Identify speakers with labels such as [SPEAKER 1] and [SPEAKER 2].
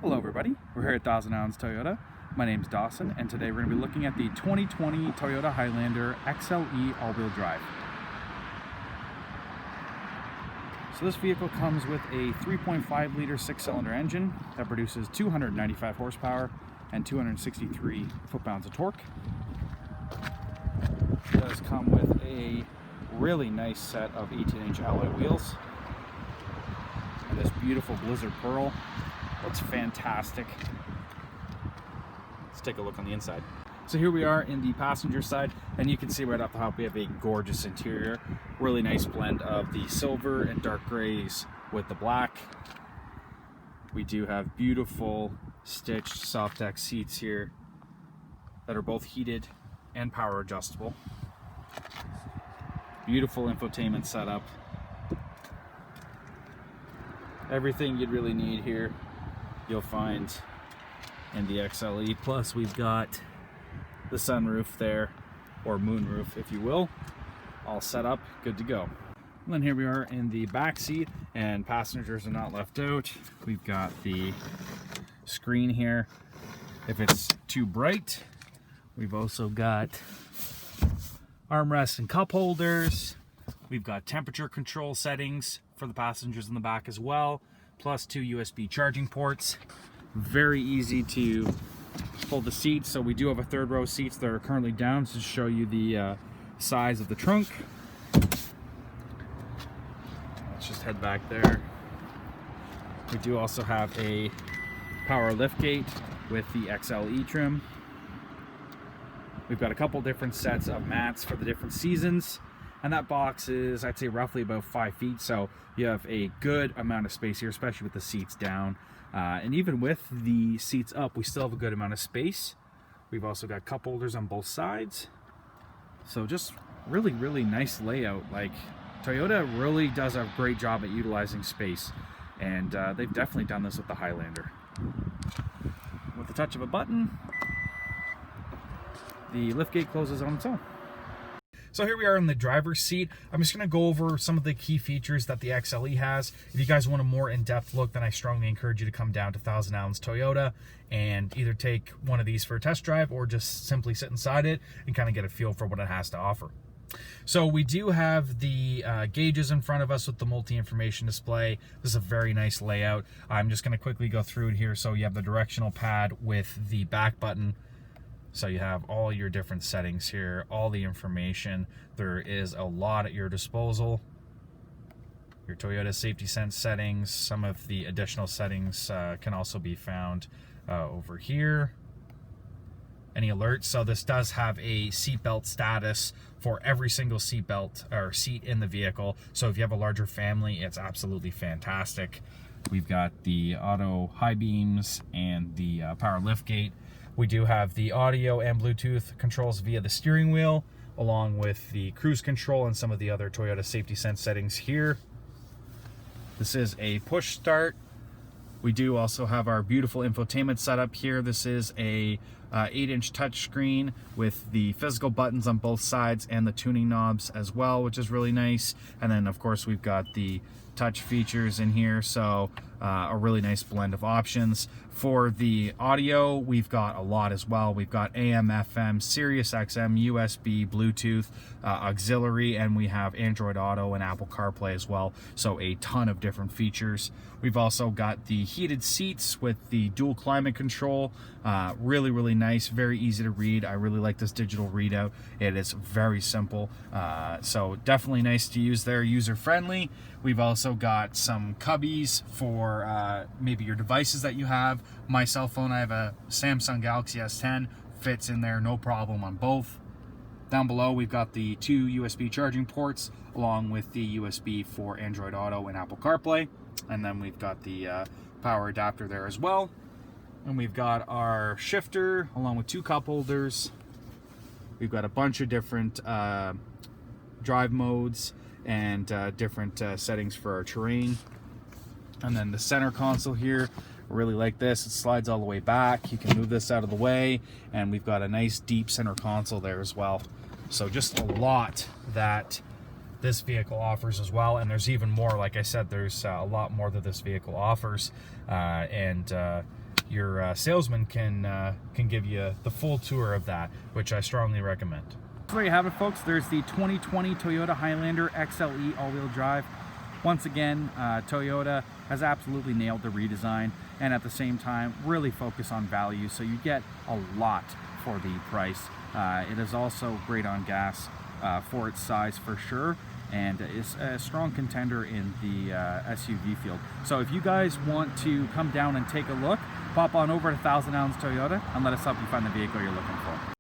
[SPEAKER 1] Hello everybody, we're here at Thousand Islands Toyota. My name's Dawson, and today we're going to be looking at the 2020 Toyota Highlander XLE all-wheel drive. So this vehicle comes with a 3.5 liter 6-cylinder engine that produces 295 horsepower and 263 foot-pounds of torque. It does come with a really nice set of 18-inch alloy wheels and this beautiful Blizzard Pearl. Looks fantastic. Let's take a look on the inside. So here we are in the passenger side, and you can see right off the top we have a gorgeous interior. Really nice blend of the silver and dark grays with the black. We do have beautiful stitched softex seats here that are both heated and power adjustable. Beautiful infotainment setup. Everything you'd really need here you'll find in the XLE. Plus we've got the sunroof there, or moonroof if you will, all set up, good to go. And then here we are in the back seat, and passengers are not left out. We've got the screen here if it's too bright. We've also got armrests and cup holders. We've got temperature control settings for the passengers in the back as well, plus 2 USB charging ports. Very easy to pull the seats. So we do have a third row seats that are currently down to show you the size of the trunk. Let's just head back there. We do also have a power liftgate with the XLE trim. We've got a couple different sets of mats for the different seasons, and that box is, I'd say, roughly about 5 feet, so you have a good amount of space here, especially with the seats down. And even with the seats up, we still have a good amount of space. We've also got cup holders on both sides. So just really, really nice layout. Like, Toyota really does a great job at utilizing space, and they've definitely done this with the Highlander. With the touch of a button, the liftgate closes on its own. So here we are in the driver's seat. I'm just going to go over some of the key features that the XLE has. If you guys want a more in-depth look, then I strongly encourage you to come down to Thousand Islands Toyota and either take one of these for a test drive or just simply sit inside it and kind of get a feel for what it has to offer. So we do have the gauges in front of us with the multi-information display. This is a very nice layout. I'm just going to quickly go through it here. So you have the directional pad with the back button. So you have all your different settings here, all the information. There is a lot at your disposal. Your Toyota Safety Sense settings, some of the additional settings can also be found over here. Any alerts? So this does have a seatbelt status for every single seatbelt or seat in the vehicle. So if you have a larger family, it's absolutely fantastic. We've got the auto high beams and the power liftgate. We do have the audio and Bluetooth controls via the steering wheel, along with the cruise control and some of the other Toyota Safety Sense settings here. This is a push start. We do also have our beautiful infotainment setup here. This is a 8-inch touchscreen with the physical buttons on both sides and the tuning knobs as well, which is really nice. And then of course we've got the touch features in here, so a really nice blend of options. For the audio, we've got a lot as well. We've got AM, FM, Sirius XM, USB, Bluetooth, auxiliary, and we have Android Auto and Apple CarPlay as well, so a ton of different features. We've also got the heated seats with the dual climate control. Really, really nice, very easy to read. I really like this digital readout. It is very simple, so definitely nice to use there, user-friendly. We've also got some cubbies for maybe your devices that you have. My cell phone, I have a Samsung Galaxy S10, fits in there no problem on both. Down below we've got the 2 USB charging ports along with the USB for Android Auto and Apple CarPlay, and then we've got the power adapter there as well. And we've got our shifter along with 2 cup holders. We've got a bunch of different drive modes and different settings for our terrain. And then the center console here, I really like this. It slides all the way back. You can move this out of the way, and we've got a nice deep center console there as well. So just a lot that this vehicle offers as well, and there's even more. Like I said, there's a lot more that this vehicle offers, and your salesman can give you the full tour of that, which I strongly recommend. So there you have it, folks. There's the 2020 Toyota Highlander XLE all-wheel drive. Once again, Toyota has absolutely nailed the redesign, and at the same time really focus on value, so you get a lot for the price. It is also great on gas for its size for sure, and is a strong contender in the SUV field. So if you guys want to come down and take a look, pop on over to 1000 Ounce Toyota and let us help you find the vehicle you're looking for.